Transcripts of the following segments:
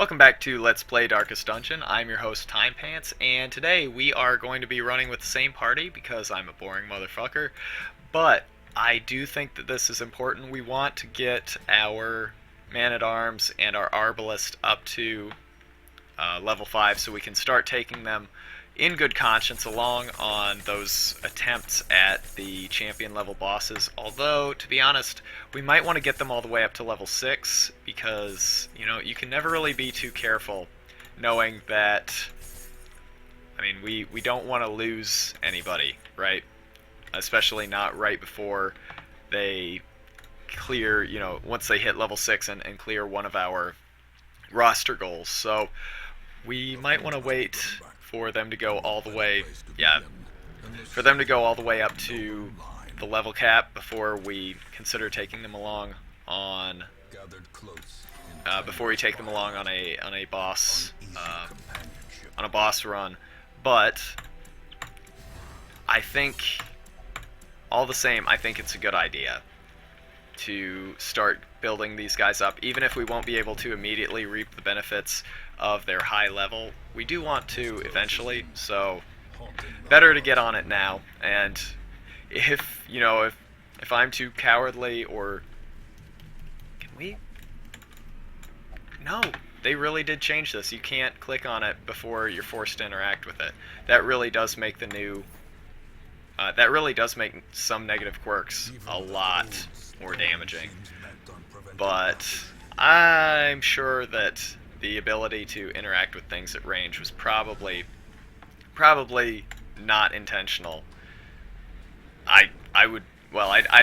Welcome back to Let's Play Darkest Dungeon. I'm your host, Timepants, and today we are going to be running with the same party because I'm a boring motherfucker. But I do think that this is important. We want to get our man-at-arms and our arbalist up to level 5 so we can start taking them in good conscience along on those attempts at the champion level bosses. Although, to be honest, we might want to get them all the way up to level 6 because, you know, you can never really be too careful knowing that, I mean, we don't want to lose anybody, right? Especially not right before they clear, you know, once they hit level 6 and clear one of our roster goals. So we might want to wait for them to go all the way, for them to go all the way up to the level cap before we consider taking them along on, before we take them along on a boss run. But I think, all the same, I think it's a good idea to start building these guys up, even if we won't be able to immediately reap the benefits of their high level. We do want to eventually, so better to get on it now. And if, you know, if I'm too cowardly, or can we? No, they really did change this. You can't click on it before you're forced to interact with it. That really does make the new that really does make some negative quirks a lot more damaging. But I'm sure that the ability to interact with things at range was probably not intentional. I'd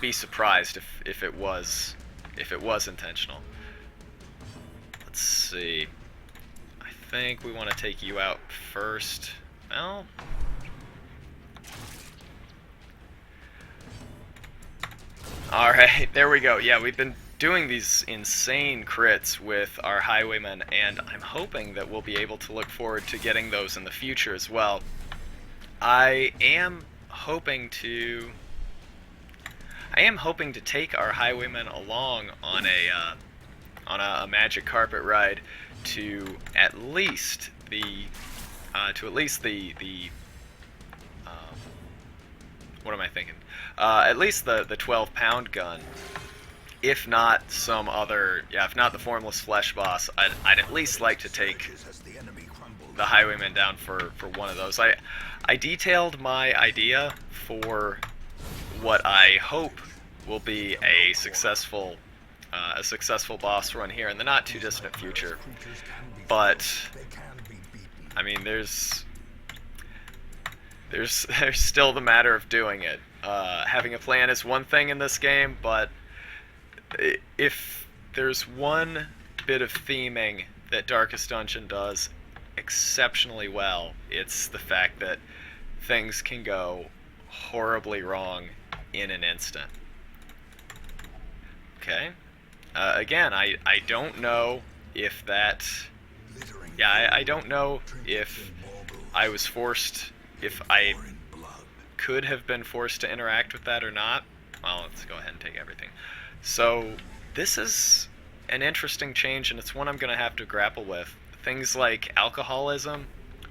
be surprised if it was intentional. Let's see. I think we want to take you out first. Well, alright, there we go. Yeah, we've been doing these insane crits with our highwaymen, and I'm hoping that we'll be able to look forward to getting those in the future as well. I am hoping to take our highwaymen along on a magic carpet ride to at least the what am I thinking? At least the 12-pound gun. If not some other, if not the Formless Flesh boss, I'd at least like to take the Highwayman down for one of those. I detailed my idea for what I hope will be a successful boss run here in the not too distant future. But I mean, there's still the matter of doing it. Having a plan is one thing in this game, but if there's one bit of theming that Darkest Dungeon does exceptionally well, it's the fact that things can go horribly wrong in an instant. Okay. Again, I don't know if that... Yeah, I don't know if I was forced... if I could have been forced to interact with that or not. Well, let's go ahead and take everything. So this is an interesting change, and it's one I'm going to have to grapple with. Things like alcoholism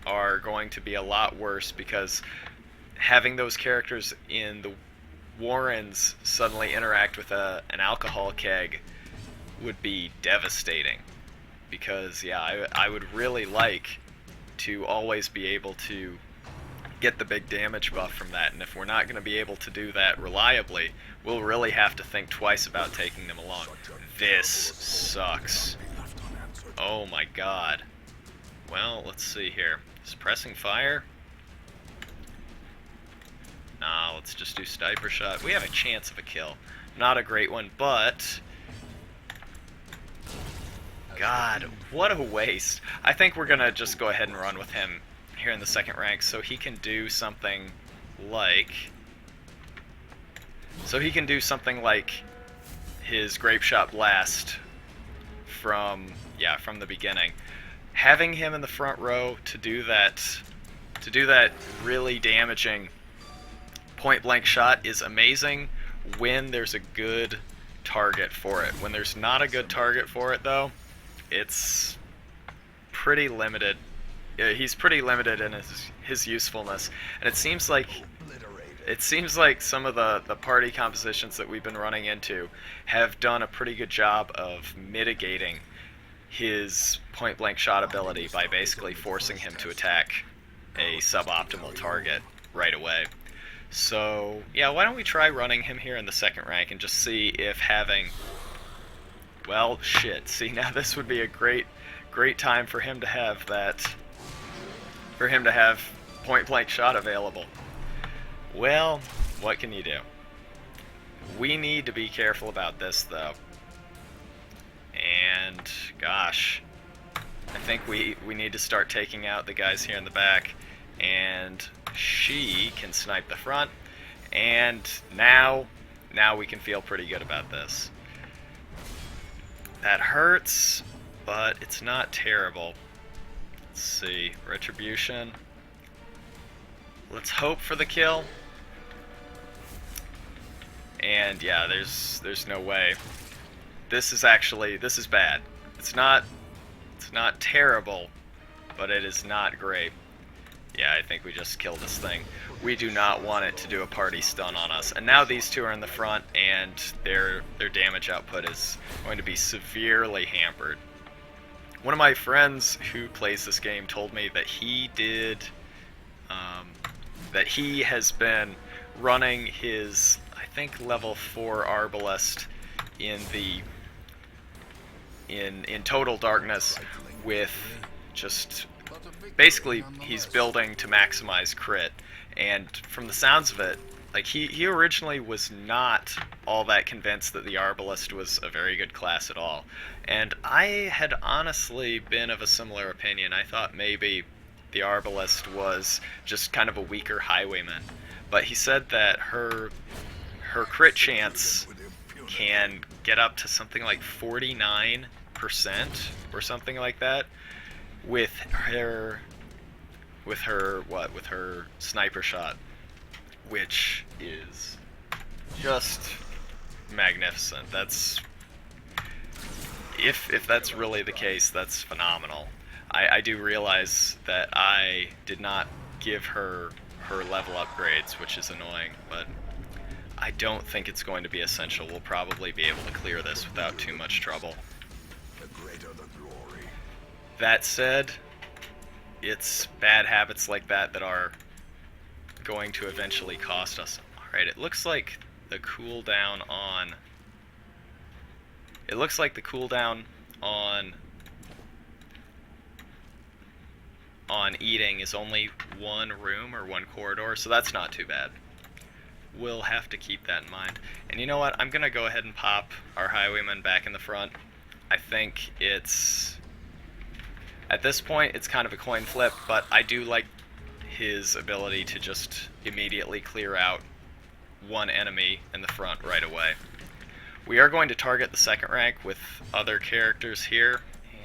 are going to be a lot worse because having those characters in the Warrens suddenly interact with an alcohol keg would be devastating. Because, yeah, I would really like to always be able to get the big damage buff from that, and if we're not going to be able to do that reliably, we'll really have to think twice about taking them along. This sucks. Oh my god. Well, let's see here. Suppressing fire? Nah, let's just do Sniper Shot. We have a chance of a kill. Not a great one, but... God, what a waste. I think we're going to just go ahead and run with him here in the second rank, so he can do something like his Grape Shot Blast from the beginning. Having him in the front row to do that really damaging point blank shot is amazing when there's a good target for it. When there's not a good target for it, though, it's pretty limited. He's pretty limited in his usefulness, and it seems like some of the party compositions that we've been running into have done a pretty good job of mitigating his point blank shot ability by basically forcing him to attack a suboptimal target right away. So yeah, why don't we try running him here in the second rank and just see if having, well, shit, see, now this would be a great time for him to have point blank shot available. Well, what can you do? We need to be careful about this though. And gosh, I think we need to start taking out the guys here in the back, and she can snipe the front, and now we can feel pretty good about this. That hurts, but it's not terrible. Let's see, retribution. Let's hope for the kill. And yeah, there's no way. This is bad. It's not terrible, but it is not great. Yeah, I think we just killed this thing. We do not want it to do a party stun on us. And now these two are in the front, and their damage output is going to be severely hampered. One of my friends who plays this game told me that he has been running his, I think, level 4 Arbalest in total darkness with just basically he's building to maximize crit, and from the sounds of it, like he originally was not all that convinced that the Arbalest was a very good class at all, and I had honestly been of a similar opinion. I thought maybe the Arbalest was just kind of a weaker highwayman, but he said that her crit chance can get up to something like 49% or something like that with her sniper shot, which is just magnificent. That's if that's really the case, that's phenomenal. I do realize that I did not give her level upgrades, which is annoying, but I don't think it's going to be essential. We'll probably be able to clear this without too much trouble. That said, it's bad habits like that that are going to eventually cost us. Alright, it looks like the cooldown on... on eating is only one room or one corridor, so that's not too bad. We'll have to keep that in mind. And you know what? I'm gonna go ahead and pop our highwayman back in the front. I think it's... at this point, it's kind of a coin flip, but I do like his ability to just immediately clear out one enemy in the front right away. We are going to target the second rank with other characters here,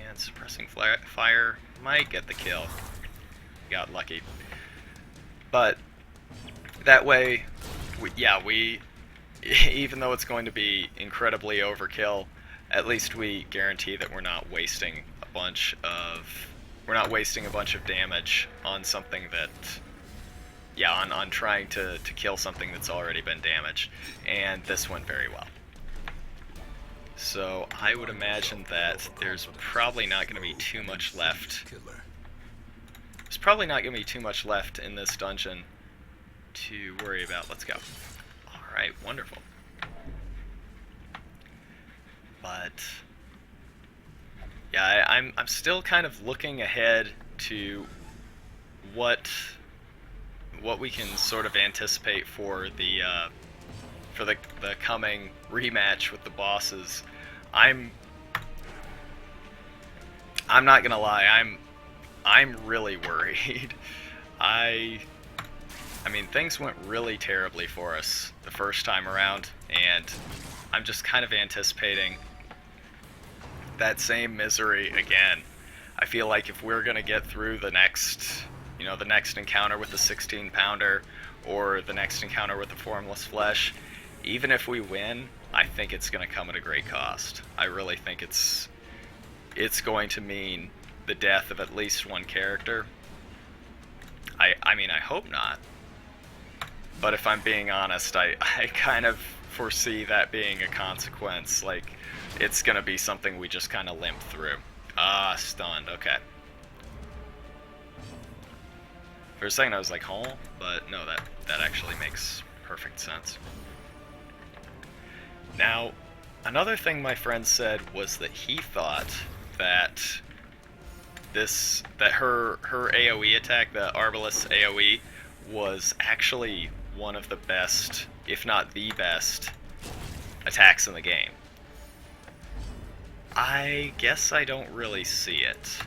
and suppressing fire might get the kill. Got lucky. But that way, we even though it's going to be incredibly overkill, at least we guarantee that we're not wasting a bunch of damage on something that, on trying to kill something that's already been damaged. And this went very well. So I would imagine that there's probably not going to be too much left. There's probably not going to be too much left in this dungeon to worry about. Let's go. Alright, wonderful. But yeah, I'm still kind of looking ahead to what we can sort of anticipate for the coming rematch with the bosses. I'm not gonna lie, I'm really worried. I mean, things went really terribly for us the first time around, and I'm just kind of anticipating that same misery again. I feel like if we're gonna get through the next encounter with the 16-pounder or the next encounter with the Formless Flesh, even if we win, I think it's gonna come at a great cost. I really think it's going to mean the death of at least one character. I mean, I hope not. But if I'm being honest, I kind of foresee that being a consequence. Like, it's gonna be something we just kind of limp through. Ah, stunned. Okay. For a second I was like, huh? But no, that actually makes perfect sense. Now, another thing my friend said was that he thought that her AoE attack, the Arbalest AoE, was actually one of the best, if not the best, attacks in the game. I guess I don't really see it.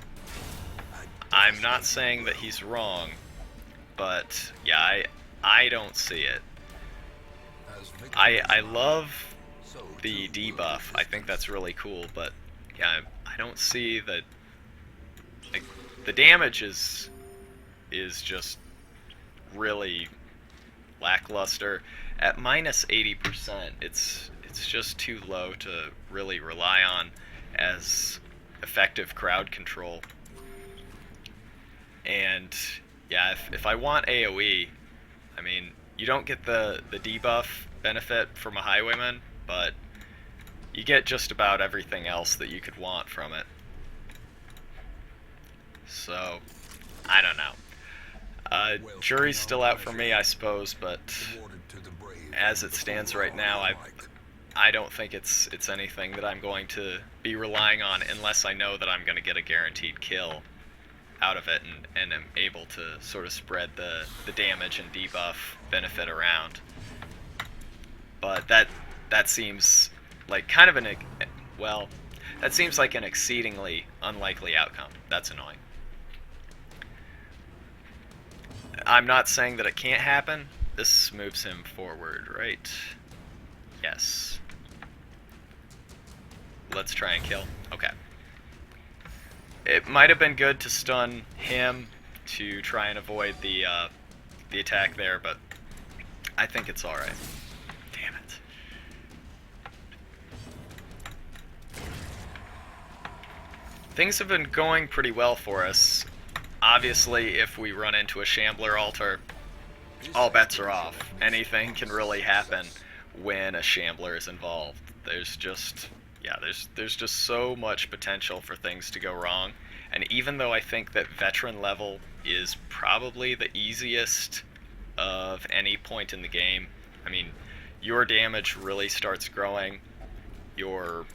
I'm not saying that he's wrong, but yeah, I don't see it. I love the debuff. I think that's really cool, but yeah, I don't see that. Like, the damage is just really lackluster. At minus 80%, it's just too low to really rely on as effective crowd control. And yeah, if I want AoE, I mean, you don't get the debuff benefit from a Highwayman, but you get just about everything else that you could want from it. So, I don't know. Jury's still out for me, I suppose, but as it stands right now, I don't think it's anything that I'm going to be relying on unless I know that I'm going to get a guaranteed kill out of it and am able to sort of spread the damage and debuff benefit around. But that seems like kind of that seems like an exceedingly unlikely outcome. That's annoying. I'm not saying that it can't happen. This moves him forward, right? Yes. Let's try and kill. Okay. It might have been good to stun him to try and avoid the attack there, but I think it's alright. Damn it. Things have been going pretty well for us. Obviously, if we run into a Shambler altar, all bets are off. Anything can really happen when a Shambler is involved. There's just so much potential for things to go wrong. And even though I think that veteran level is probably the easiest of any point in the game, I mean, your damage really starts growing. Your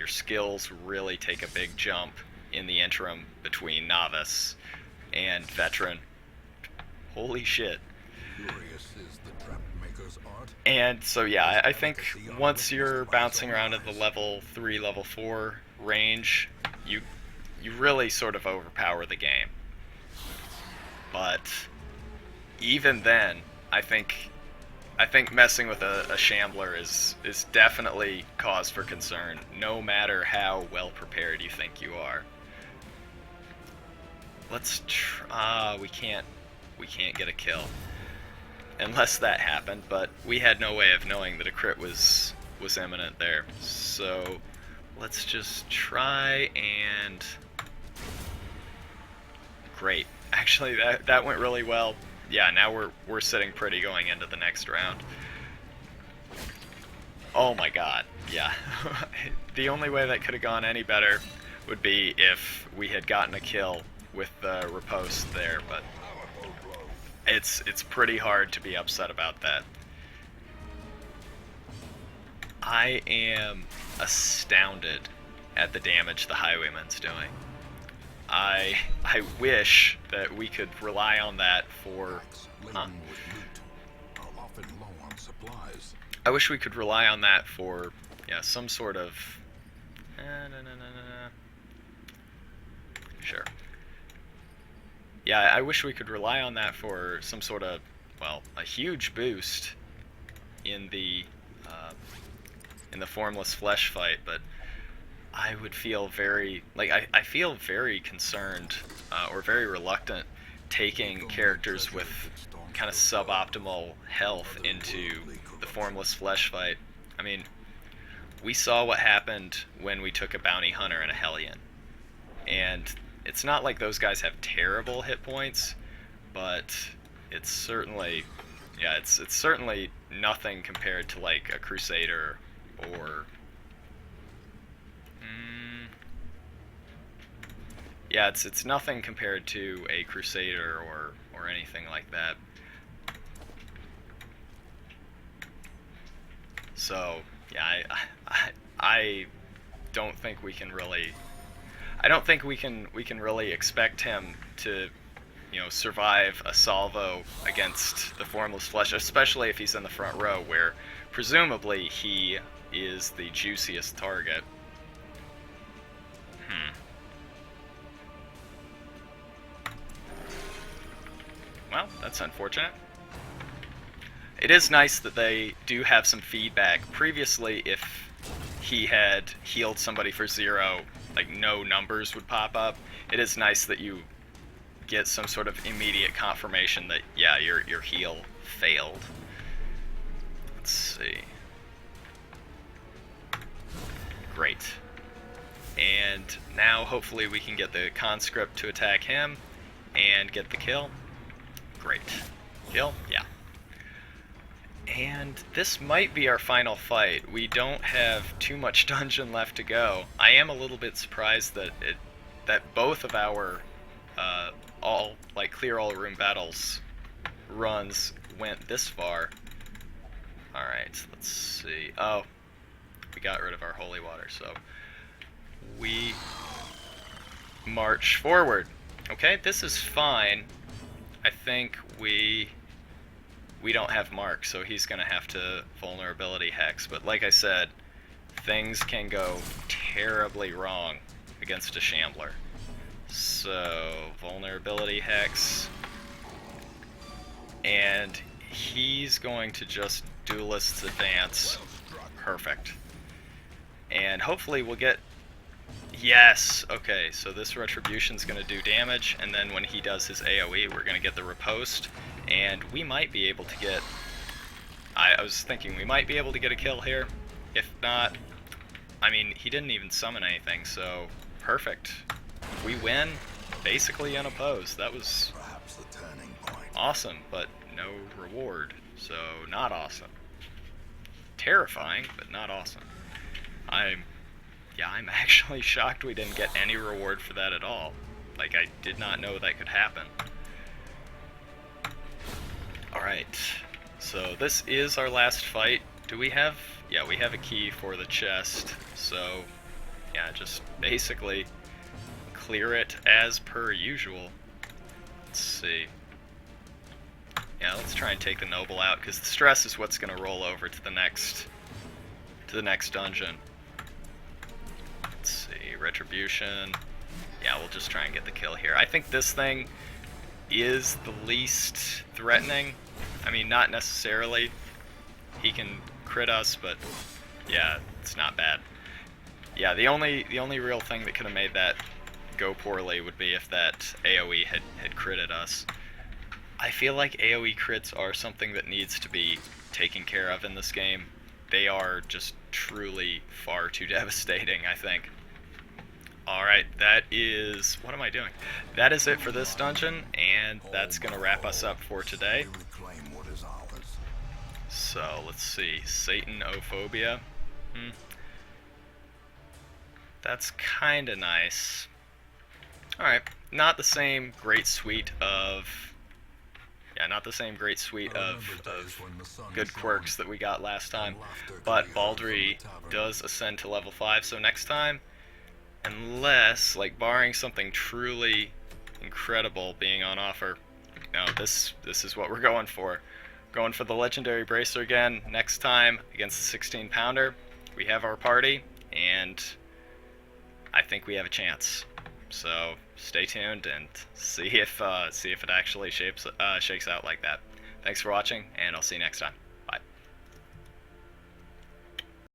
skills really take a big jump in the interim between novice and veteran. Holy shit. And so yeah, I think once you're bouncing around at the level 3, level 4 range, you really sort of overpower the game. But even then, I think messing with a Shambler is definitely cause for concern, no matter how well prepared you think you are. Let's try. We can't get a kill unless that happened, but we had no way of knowing that a crit was imminent there. So let's just try and great. Actually, that went really well. Yeah, now we're sitting pretty going into the next round. Oh my god. Yeah. The only way that could have gone any better would be if we had gotten a kill with the riposte there, but it's pretty hard to be upset about that. I am astounded at the damage the Highwayman's doing. I wish that we could rely on that for I wish we could rely on that for some sort of sure. Yeah, I wish we could rely on that for some sort of, well, a huge boost in the formless flesh fight, but I would feel very, like, I feel very concerned or very reluctant taking characters with kind of suboptimal health into the formless flesh fight. I mean, we saw what happened when we took a bounty hunter and a Hellion, and it's not like those guys have terrible hit points, but it's certainly, yeah, it's certainly nothing compared to like a Crusader or, yeah, it's nothing compared to a Crusader or anything like that. So yeah, I don't think we can really, I don't think we can really expect him to, you know, survive a salvo against the Formless Flesh, especially if he's in the front row, where presumably he is the juiciest target. Well, that's unfortunate. It is nice that they do have some feedback. Previously, if he had healed somebody for 0, like no numbers would pop up. It is nice that you get some sort of immediate confirmation that, yeah, your heal failed. Let's see. Great. And now hopefully we can get the conscript to attack him and get the kill. Great. Kill? Yeah. And this might be our final fight. We don't have too much dungeon left to go. I am a little bit surprised that both of our all like clear all room battles runs went this far. All right, let's see. Oh, we got rid of our holy water, so we march forward. Okay, this is fine. I think we don't have Mark, so he's going to have to vulnerability hex. But like I said, things can go terribly wrong against a Shambler. So, vulnerability hex. And he's going to just Duelist's advance. Perfect. And hopefully we'll get... Yes! Okay, so this Retribution's going to do damage, and then when he does his AoE, we're going to get the Riposte, and we might be able to get... I was thinking we might be able to get a kill here. If not, I mean, he didn't even summon anything, so perfect. We win, basically unopposed. That was awesome, but no reward, so not awesome. Terrifying, but not awesome. I'm actually shocked we didn't get any reward for that at all. Like, I did not know that could happen. Alright, so this is our last fight. Do we have... Yeah, we have a key for the chest, so yeah, just basically clear it as per usual. Let's see. Yeah, let's try and take the noble out, because the stress is what's going to roll over to the next dungeon. Let's see, Retribution. Yeah, we'll just try and get the kill here. I think this thing is the least threatening. I mean, not necessarily. He can crit us, but yeah, it's not bad. Yeah, the only real thing that could have made that go poorly would be if that AoE had critted us. I feel like AoE crits are something that needs to be taken care of in this game. They are just truly far too devastating, I think. Alright, that is... What am I doing? That is it for this dungeon, and that's going to wrap us up for today. So, let's see. Satanophobia. That's kinda nice. Alright, not the same great suite of... Yeah, not the same great suite of good quirks that we got last time, but Baldry does ascend to level 5, so next time, unless, like, barring something truly incredible being on offer, no, this is what we're going for. Going for the Legendary Bracer again next time against the 16-pounder. We have our party, and I think we have a chance. So stay tuned and see if it actually shakes out like that. Thanks for watching, and I'll see you next time.